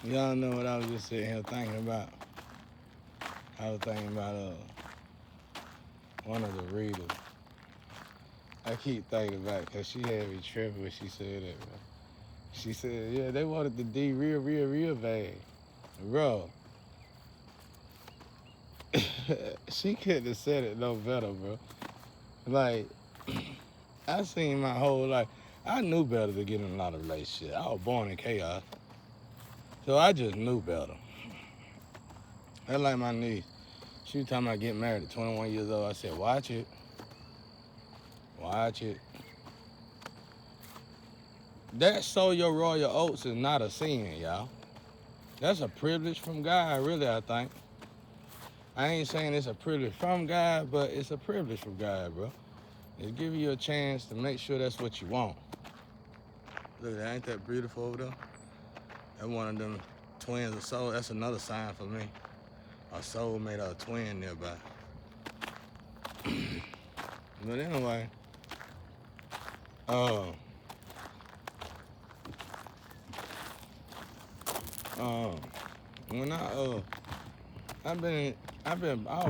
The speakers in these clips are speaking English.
Y'all know what I was just sitting here thinking about? I was thinking about one of the readers. I keep thinking about it because she had me tripping when she said that, bro. She said, yeah, they wanted the D real bad. Bro, she couldn't have said it no better, bro. Like, I seen my whole life. I knew better to get in a lot of relationships. I was born in chaos. So I just knew better. That's like my niece. She was talking about getting married at 21 years old. I said, watch it. Watch it. That sow your royal oats is not a sin, y'all. That's a privilege from God, really, I think. I ain't saying it's a privilege from God, but it's a privilege from God, bro. It's giving you a chance to make sure that's what you want. Look at that, ain't that beautiful over there? That's one of them twins of soul. That's another sign for me. A soul made a twin nearby. But anyway, uh, uh, when I was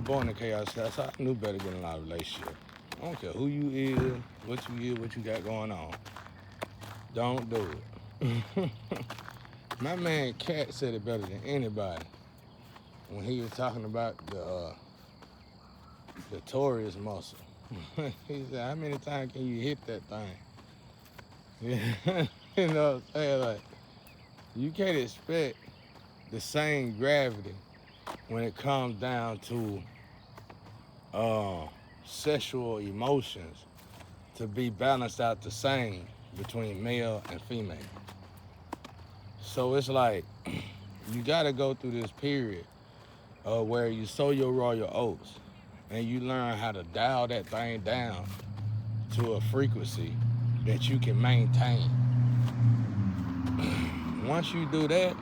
born in chaos, so I knew better than a lot of relationships. I don't care who you is, what you got going on. Don't do it. My man Cat said it better than anybody when he was talking about the Taurus muscle. He said, how many times can you hit that thing? You know what I'm saying? Like, you can't expect the same gravity when it comes down to uh, sexual emotions to be balanced out the same between male and female. So it's like you gotta go through this period where you sow your royal oats and you learn how to dial that thing down to a frequency that you can maintain. Once you do that,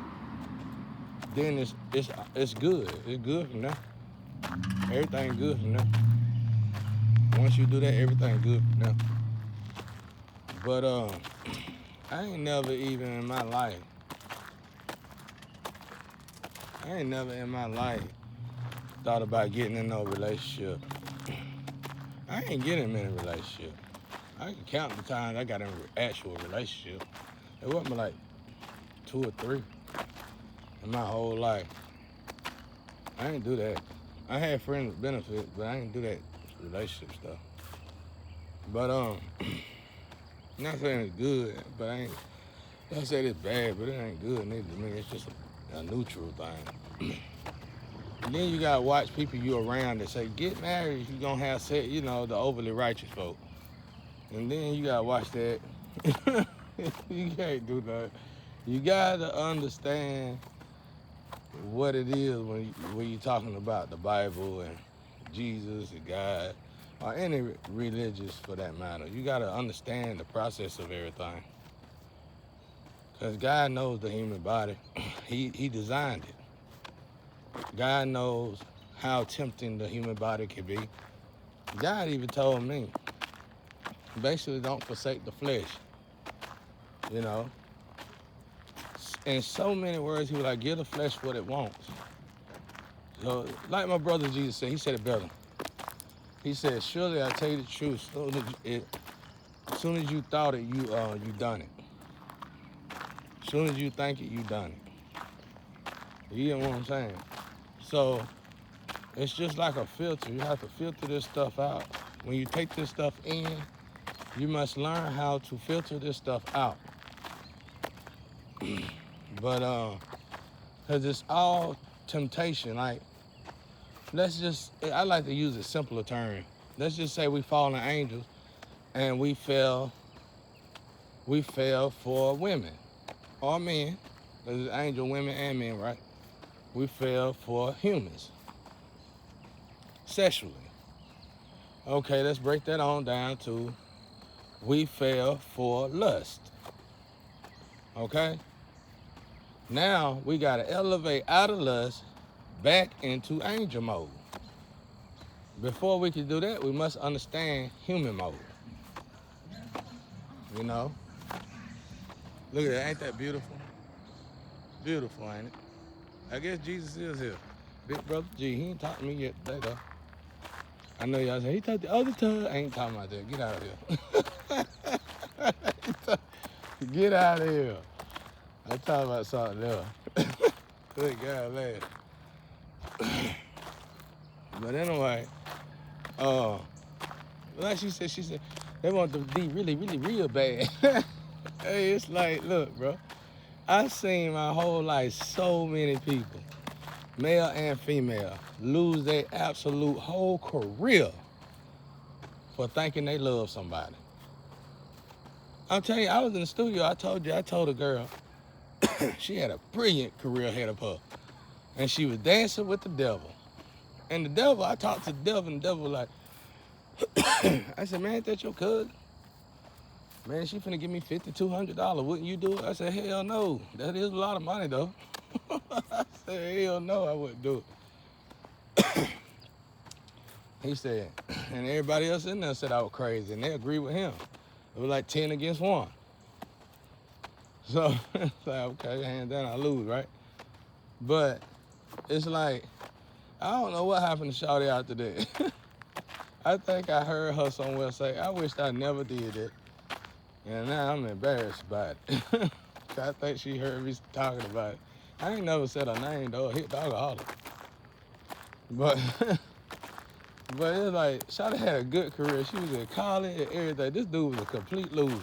then it's good. It's good from there. Everything good from there. Once you do that, everything good from there. But I ain't never even in my life. I ain't never in my life thought about getting in no relationship. I ain't getting in many relationships. I can count the times I got in an actual relationship. It wasn't like 2 or 3 in my whole life. I ain't do that. I had friends with benefits, but I ain't do that relationship stuff. But not saying it's good, but I ain't. I say it's bad, but it ain't good neither to me. It's just a neutral thing. And then you gotta watch people you around that say get married if you gonna have sex. You know, the overly righteous folk. And then you gotta watch that. You can't do that. You gotta understand what it is when you're talking about the Bible and Jesus and God or any religious for that matter. You gotta understand the process of everything. Because God knows the human body. He designed it. God knows how tempting the human body can be. God even told me, basically don't forsake the flesh. You know, in so many words, he was like, give the flesh what it wants. So, like my brother Jesus said, he said it better. He said, surely I tell you the truth, as soon as you thought it, you done it. As soon as you think it, you done it. You get what I'm saying? So, it's just like a filter. You have to filter this stuff out. When you take this stuff in, you must learn how to filter this stuff out. But because it's all temptation. Like, I like to use a simpler term. Let's just say we fallen angels and we fell for women or men. There's angel women and men, right? We fell for humans sexually. Okay, let's break that on down to we fell for lust. Okay? Now we gotta elevate out of lust back into angel mode. Before we can do that, we must understand human mode. You know? Look at that, ain't that beautiful? Beautiful, ain't it? I guess Jesus is here. Big brother G, he ain't talked to me yet today, though. I know y'all say, he talked the other time. I ain't talking about that. Get out of here. Get out of here. I'm talking about something else. Good God, lad. But anyway, like she said, they want to be really, really real bad. Hey, it's like, look, bro. I've seen my whole life so many people, male and female, lose their absolute whole career for thinking they love somebody. I'm telling you, I was in the studio, I told a girl, she had a brilliant career ahead of her. And she was dancing with the devil. And the devil, I talked to the devil, and the devil was like, I said, man, ain't that your cousin? Man, she finna give me $5,200. Wouldn't you do it? I said, hell no. That is a lot of money, though. I said, hell no, I wouldn't do it. He said, and everybody else in there said I was crazy, and they agreed with him. It was like 10 against 1. So it's like, okay, hands down, I lose, right? But it's like, I don't know what happened to Shawty after that. I think I heard her somewhere say, I wish I never did it. And now I'm embarrassed about it. I think she heard me talking about it. I ain't never said her name, though. Hit dogaholic. But but it's like, Shawty had a good career. She was in college and everything. This dude was a complete loser.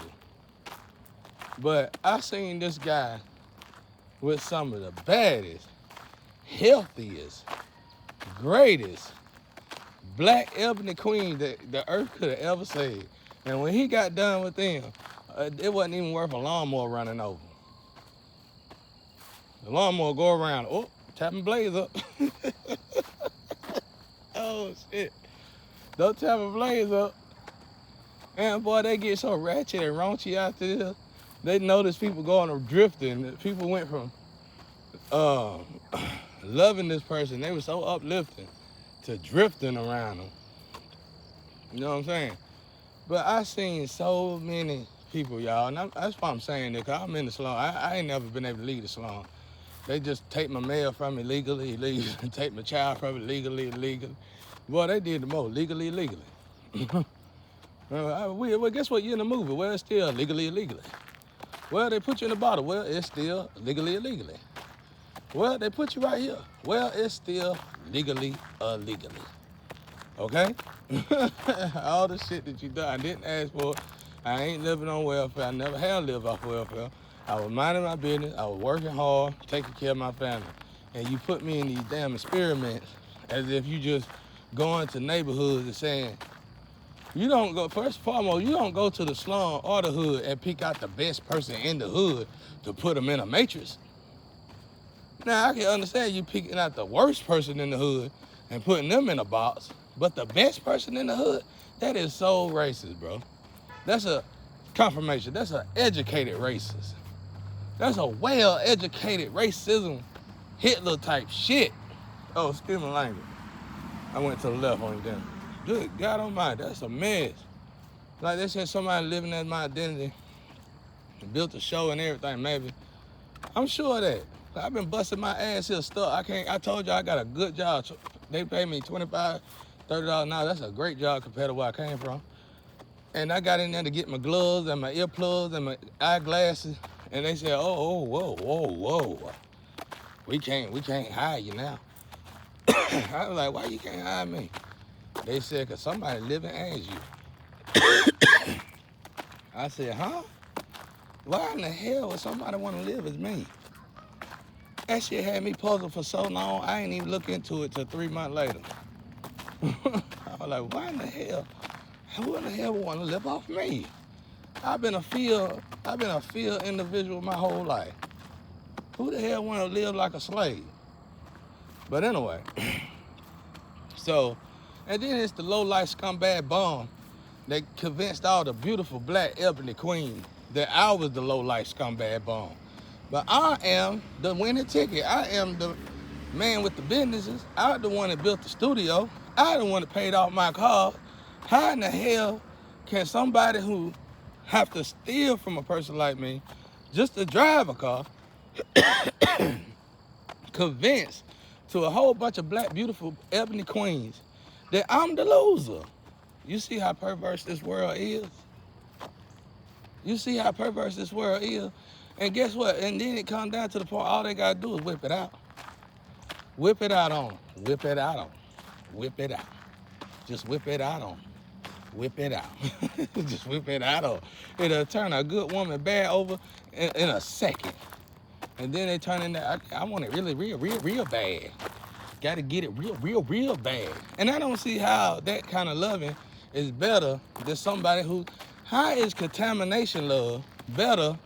But I seen this guy with some of the baddest, healthiest, greatest black ebony queen that the earth could have ever seen. And when he got done with them, it wasn't even worth a lawnmower running over. The lawnmower go around, oh, tapping blaze up. Oh, shit. Don't tap a blaze up. And boy, they get so ratchet and raunchy after this. They notice people going drifting. People went from loving this person, they were so uplifting, to drifting around them. You know what I'm saying? But I seen so many people, y'all, and that's why I'm saying that, because I'm in the salon. I ain't never been able to leave the salon. They just take my mail from me legally, take my child from me legally. Boy, they did the most, legally. Well, guess what? You're in the movie. Well, it's still legally. Well, they put you in the bottle. Well, it's still legally. Well, they put you right here. Well, it's still legally. Okay? All the shit that you done, I didn't ask for. I ain't living on welfare. I never have lived off welfare. I was minding my business. I was working hard, taking care of my family. And you put me in these damn experiments as if you just going to neighborhoods and saying, you don't go, first and foremost, you don't go to the slum or the hood and pick out the best person in the hood to put them in a matrix. Now, I can understand you picking out the worst person in the hood and putting them in a box, but the best person in the hood, that is so racist, bro. That's a confirmation. That's an educated racist. That's a well-educated racism, Hitler type shit. Oh, excuse my language. I went to the left on you then. Good God almighty, that's a mess. Like they said, somebody living as my identity, built a show and everything, maybe. I'm sure of that. I've been busting my ass here stuck. I told you I got a good job. They pay me $25, $30 an hour. That's a great job compared to where I came from. And I got in there to get my gloves and my earplugs and my eyeglasses. And they said, whoa. We can't hire you now. I was like, why you can't hire me? They said, cause somebody living as you. I said, huh? Why in the hell would somebody want to live as me? That shit had me puzzled for so long, I ain't even look into it till 3 months later. I was like, why in the hell? Who in the hell would want to live off me? I've been a field individual my whole life. Who the hell want to live like a slave? But anyway, so, and then it's the low-life scumbag bum that convinced all the beautiful black ebony queen that I was the low-life scumbag bum. But I am the winning ticket. I am the man with the businesses. I'm the one that built the studio. I'm the one that paid off my car. How in the hell can somebody who have to steal from a person like me just to drive a car convinced to a whole bunch of black, beautiful, ebony queens that I'm the loser. You see how perverse this world is? You see how perverse this world is? And guess what? And then it comes down to the point, all they gotta do is whip it out. Whip it out on them. Whip it out on them. Whip it out. Just whip it out on them. Whip it out. Just whip it out on them. It'll turn a good woman bad over in a second. And then they turn into, I want it really real bad. Got to get it real bad. And I don't see how that kind of loving is better than somebody who, how is contamination love better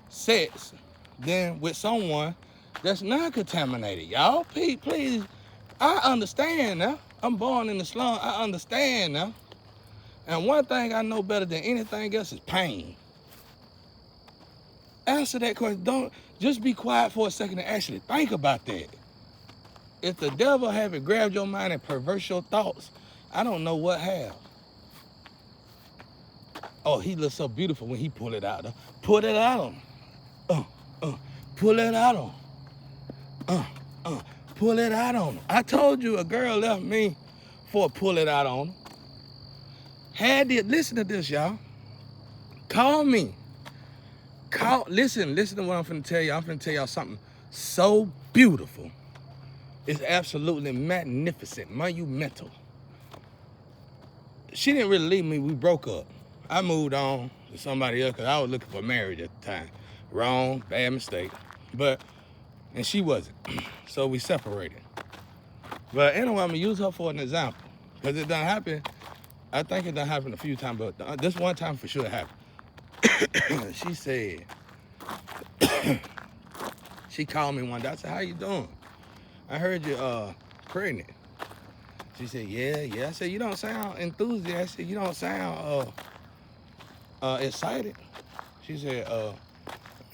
sex than with someone that's not contaminated? Y'all, please, I understand now. I'm born in the slum, I understand now. And one thing I know better than anything else is pain. Answer that question. Don't just be quiet for a second and actually think about that. If the devil haven't grabbed your mind and perverse your thoughts, I don't know what have. Oh, he looks so beautiful when he pull it out. Pull it out on him. Pull it out on him. Pull it out on him. I told you a girl left me for a pull it out on him. Listen to this, y'all. Call me. Listen to what I'm finna tell you. I'm finna tell y'all something so beautiful. It's absolutely magnificent, monumental. She didn't really leave me, we broke up. I moved on to somebody else because I was looking for marriage at the time. Wrong, bad mistake. And she wasn't. So we separated. But anyway, I'm gonna use her for an example. Because it done happen, I think it done happened a few times, but this one time for sure it happened. She said, she called me one day. I said, how you doing? I heard you're pregnant. She said, yeah. I said, you don't sound enthusiastic. You don't sound excited. She said, let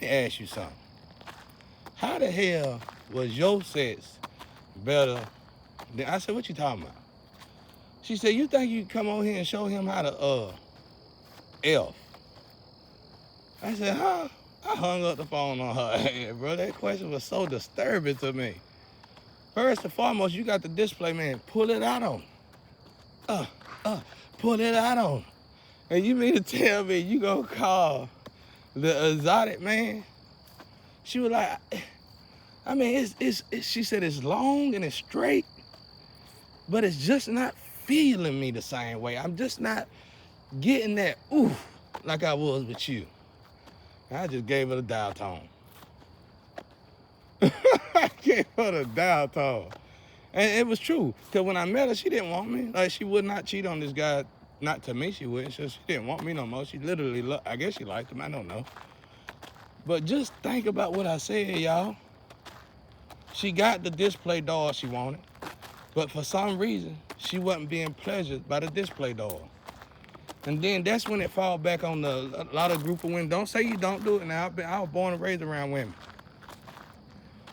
me ask you something. How the hell was your sex better than, I said, what you talking about? She said, you think you come over here and show him how to F? I said, huh? I hung up the phone on her head, bro. That question was so disturbing to me. First and foremost, you got the display man. Pull it out on. Pull it out on. And you mean to tell me you gonna call the exotic man? She was like, I mean, she said it's long and it's straight, but it's just not feeling me the same way. I'm just not getting that oof like I was with you. I just gave her the dial tone. I gave her the dial tone. And it was true. Because when I met her, she didn't want me. Like, she would not cheat on this guy. Not to me, she wouldn't. So she didn't want me no more. She literally, I guess she liked him. I don't know. But just think about what I said, y'all. She got the display doll she wanted. But for some reason, she wasn't being pleasured by the display doll. And then that's when it fall back on a lot of group of women. Don't say you don't do it now. I was born and raised around women.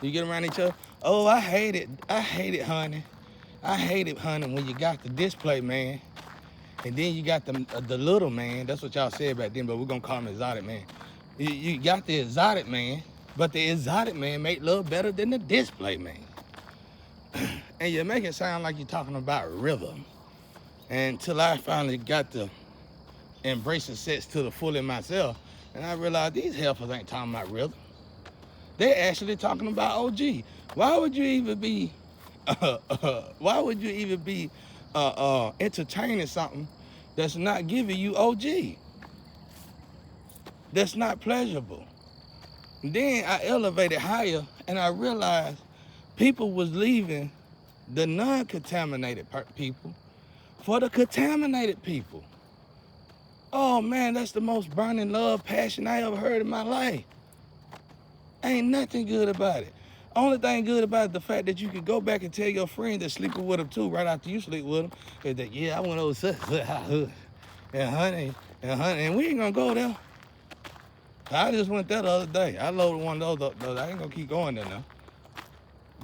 You get around each other. Oh, I hate it. I hate it, honey. I hate it, honey, when you got the display man. And then you got the little man. That's what y'all said back then, but we're going to call him exotic man. You got the exotic man, but the exotic man make love better than the display man. And you make it sound like you're talking about rhythm. And until I finally got to embracing sex to the full in myself, and I realized these heifers ain't talking about rhythm. They're actually talking about OG. Why would you even be entertaining something that's not giving you OG? That's not pleasurable. And then I elevated higher and I realized people was leaving the non-contaminated people for the contaminated people. Oh man, that's the most burning love, passion I ever heard in my life. Ain't nothing good about it. Only thing good about it, the fact that you could go back and tell your friend that's sleeping with them too, right after you sleep with them, is that, yeah, I went over to and honey, and we ain't gonna go there. I just went there the other day. I loaded one of those up, though. I ain't gonna keep going there now.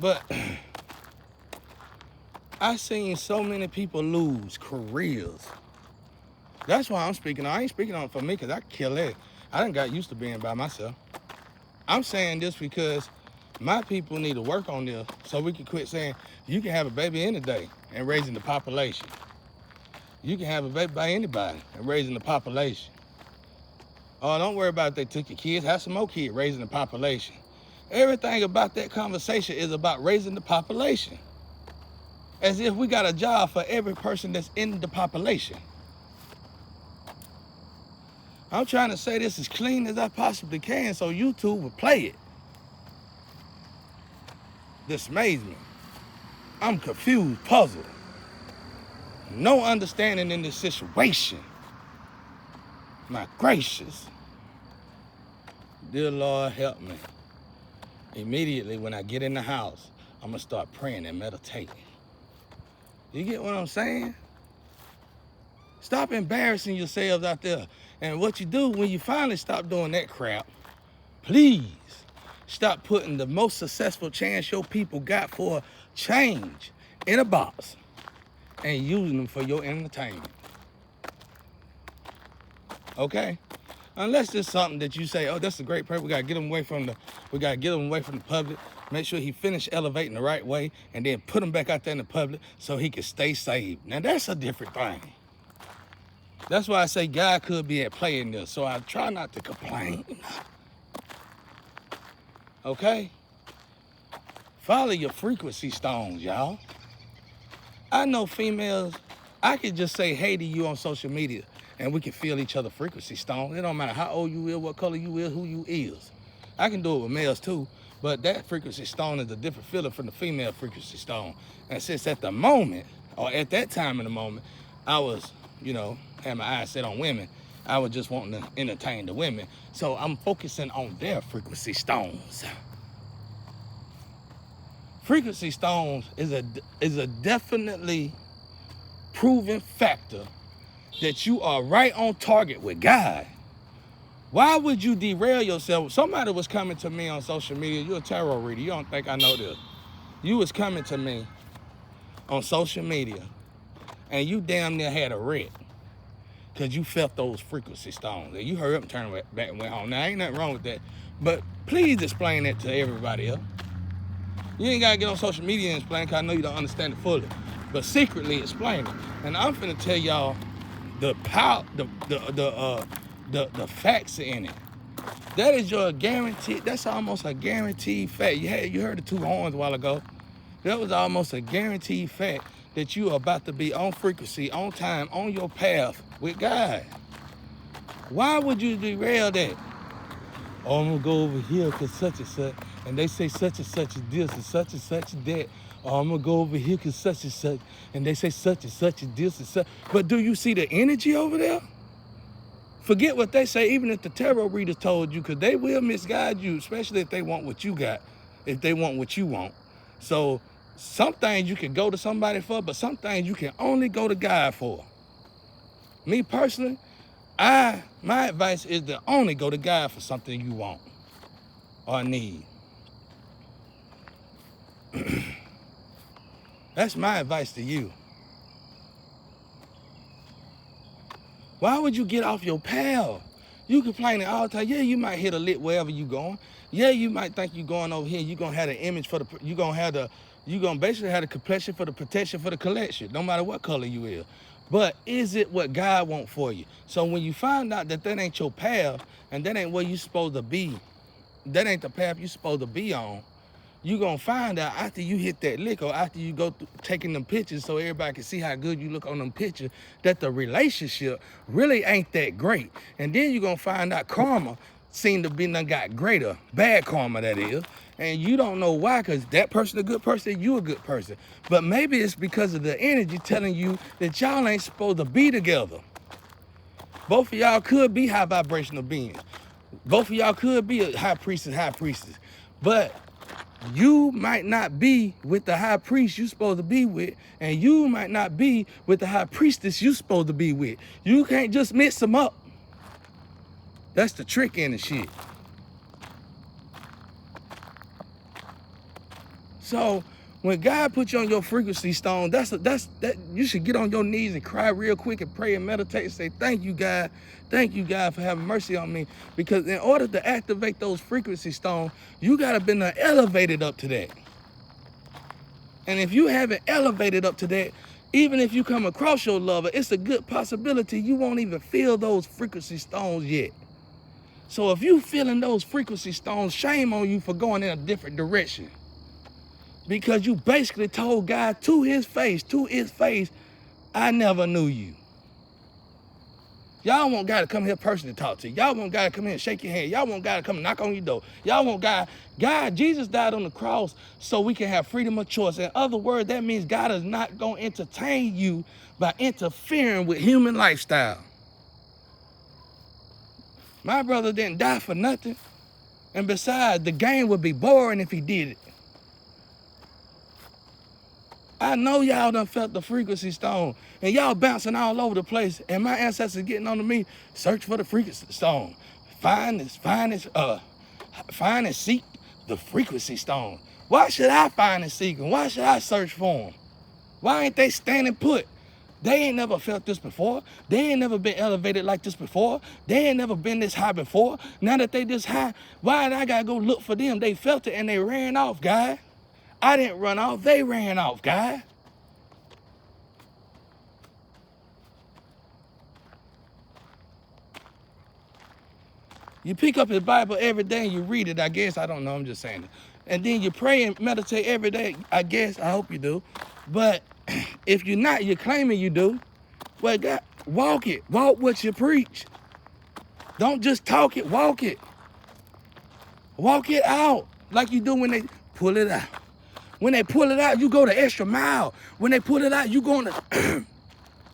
But I seen so many people lose careers. That's why I'm speaking. I ain't speaking on it for me, because I kill it. I done got used to being by myself. I'm saying this because my people need to work on this so we can quit saying you can have a baby any day and raising the population. You can have a baby by anybody and raising the population. Oh, don't worry about if they took your kids. Have some more kids raising the population. Everything about that conversation is about raising the population. As if we got a job for every person that's in the population. I'm trying to say this as clean as I possibly can so YouTube will play it. Dismays me. I'm confused, puzzled. No understanding in this situation. My gracious. Dear Lord, help me. Immediately when I get in the house, I'm gonna start praying and meditating. You get what I'm saying? Stop embarrassing yourselves out there. And what you do when you finally stop doing that crap, please stop putting the most successful chance your people got for change in a box and using them for your entertainment. Okay? Unless there's something that you say, oh, that's a great person. We gotta get him away from the public. Make sure he finish elevating the right way and then put him back out there in the public so he can stay saved. Now that's a different thing. That's why I say God could be at play in this, so I try not to complain. Okay? Follow your frequency stones, y'all. I know females, I could just say hey to you on social media and we can feel each other's frequency stones. It don't matter how old you is, what color you is, who you is. I can do it with males too, but that frequency stone is a different feeling from the female frequency stone. And since at the moment, or at that time in the moment, I was, had my eyes set on women, I was just wanting to entertain the women. So I'm focusing on their frequency stones. Frequency stones is a definitely proven factor that you are right on target with God. Why would you derail yourself? Somebody was coming to me on social media. You're a tarot reader. You don't think I know this. You was coming to me on social media and you damn near had a wreck because you felt those frequency stones. And you hurry up and turned back and went home. Now, ain't nothing wrong with that. But please explain that to everybody else. You ain't got to get on social media and explain because I know you don't understand it fully. But secretly explain it. And I'm finna tell y'all the power, the facts in it. That is your guarantee. That's almost a guaranteed fact. You heard the two horns a while ago. That was almost a guaranteed fact that you are about to be on frequency, on time, on your path with God. Why would you derail that? Oh, I'm gonna go over here because such and such, and they say such and such is this and such is that. Oh, I'm gonna go over here because such and such, and they say such is this and such. But do you see the energy over there? Forget what they say, even if the tarot readers told you, because they will misguide you, especially if they want what you got, if they want what you want. So some things you can go to somebody for, but some things you can only go to God for. Me personally, my advice is to only go to God for something you want or need. That's my advice to you. Why would you get off your path? You complaining all the time. Yeah, you might hit a lick wherever you going. Yeah, you might think you going over here. You gonna have the image for the. You gonna basically have the complexion for the protection for the collection, no matter what color you is. But is it what God want for you? So when you find out that ain't your path and that ain't where you supposed to be, that ain't the path you supposed to be on, you gonna find out after you hit that lick or after you go through taking them pictures so everybody can see how good you look on them pictures, that the relationship really ain't that great. And then you gonna find out karma seem to be done got greater, bad karma that is, and you don't know why, because that person a good person, you a good person. But maybe it's because of the energy telling you that y'all ain't supposed to be together. Both of y'all could be high vibrational beings. Both of y'all could be a high priest and high priestess. But you might not be with the high priest you supposed to be with, and you might not be with the high priestess you supposed to be with. You can't just mix them up. That's the trick in the shit. So When God put you on your frequency stone, that you should get on your knees and cry real quick and pray and meditate and say, thank you, God. Thank you, God, for having mercy on me. Because in order to activate those frequency stones, you got to been elevated up to that. And if you haven't elevated up to that, even if you come across your lover, it's a good possibility you won't even feel those frequency stones yet. So if you feeling those frequency stones, shame on you for going in a different direction. Because you basically told God to his face, I never knew you. Y'all want God to come here personally to talk to you. Y'all want God to come here and shake your hand. Y'all want God to come and knock on your door. Y'all want Jesus died on the cross so we can have freedom of choice. In other words, that means God is not going to entertain you by interfering with human lifestyle. My brother didn't die for nothing. And besides, the game would be boring if he did it. I know y'all done felt the frequency stone and y'all bouncing all over the place and my ancestors getting on to me, search for the frequency stone. Find and seek the frequency stone. Why should I find and seek them? Why should I search for them? Why ain't they standing put? They ain't never felt this before. They ain't never been elevated like this before. They ain't never been this high before. Now that they this high, why did I gotta go look for them? They felt it and they ran off, guy. I didn't run off, they ran off, guy. You pick up his Bible every day and you read it, I guess. I don't know, I'm just saying it. And then you pray and meditate every day, I guess. I hope you do. But if you're not, you're claiming you do. Well, God, walk it. Walk what you preach. Don't just talk it, walk it. Walk it out like you do when they pull it out. When they pull it out, you go the extra mile. When they pull it out, you go on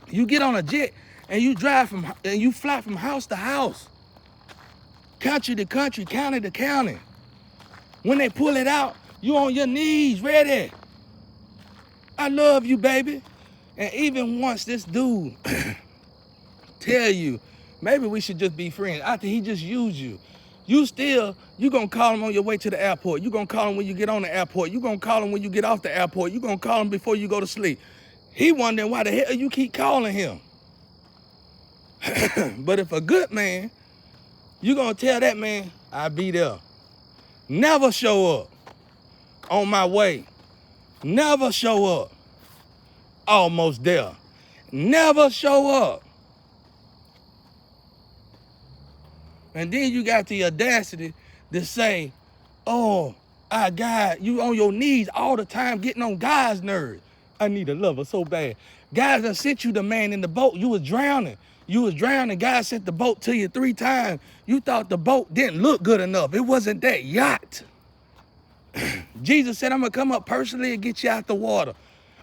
you get on a jet and you fly from house to house, country to country, county to county. When they pull it out, you on your knees, ready. I love you, baby. And even once this dude tell you, maybe we should just be friends, after he just used you, you gonna call him on your way to the airport. You gonna call him when you get on the airport. You gonna call him when you get off the airport. You gonna call him before you go to sleep. He wondering why the hell you keep calling him. But if a good man, you gonna tell that man, I'll be there. Never show up on my way. Never show up almost there. Never show up. And then you got the audacity to say, oh, God, you on your knees all the time getting on God's nerves. I need a lover so bad. God done sent you the man in the boat. You was drowning. You was drowning. God sent the boat to you 3 times. You thought the boat didn't look good enough. It wasn't that yacht. Jesus said, I'm going to come up personally and get you out the water.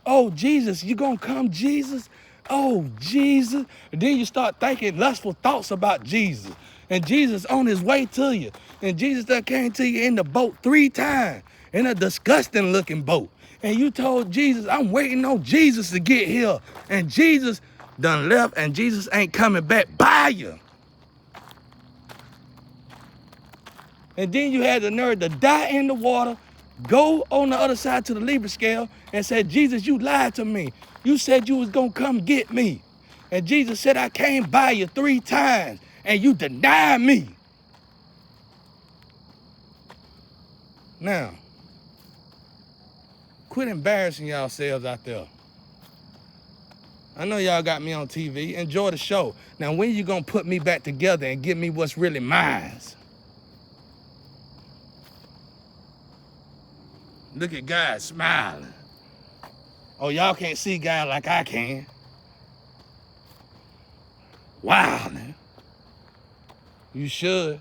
Oh, Jesus, you going to come, Jesus? Oh, Jesus. And then you start thinking lustful thoughts about Jesus. And Jesus on his way to you. And Jesus that came to you in the boat 3 times. In a disgusting looking boat. And you told Jesus, I'm waiting on Jesus to get here. And Jesus done left and Jesus ain't coming back by you. And then you had the nerve to die in the water, go on the other side to the Libra scale and say, Jesus, you lied to me. You said you was gonna come get me. And Jesus said, I came by you 3 times and you denied me. Now, quit embarrassing yourselves out there. I know y'all got me on TV. Enjoy the show. Now, when you gonna put me back together and give me what's really mine? Look at God smiling. Oh, y'all can't see God like I can. Wow, man. You should.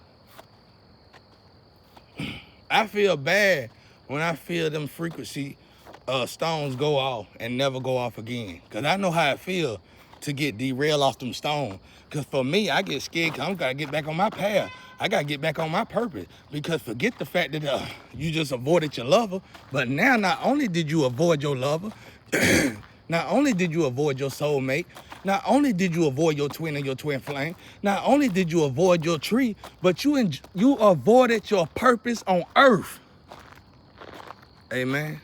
I feel bad when I feel them frequency stones go off and never go off again. Because I know how it feels to get derailed off them stones. Because for me, I get scared because I'm got to get back on my path. I got to get back on my purpose. Because forget the fact that you just avoided your lover. But now not only did you avoid your lover, not only did you avoid your soulmate, not only did you avoid your twin and your twin flame, not only did you avoid your tree, but you avoided your purpose on earth. Amen.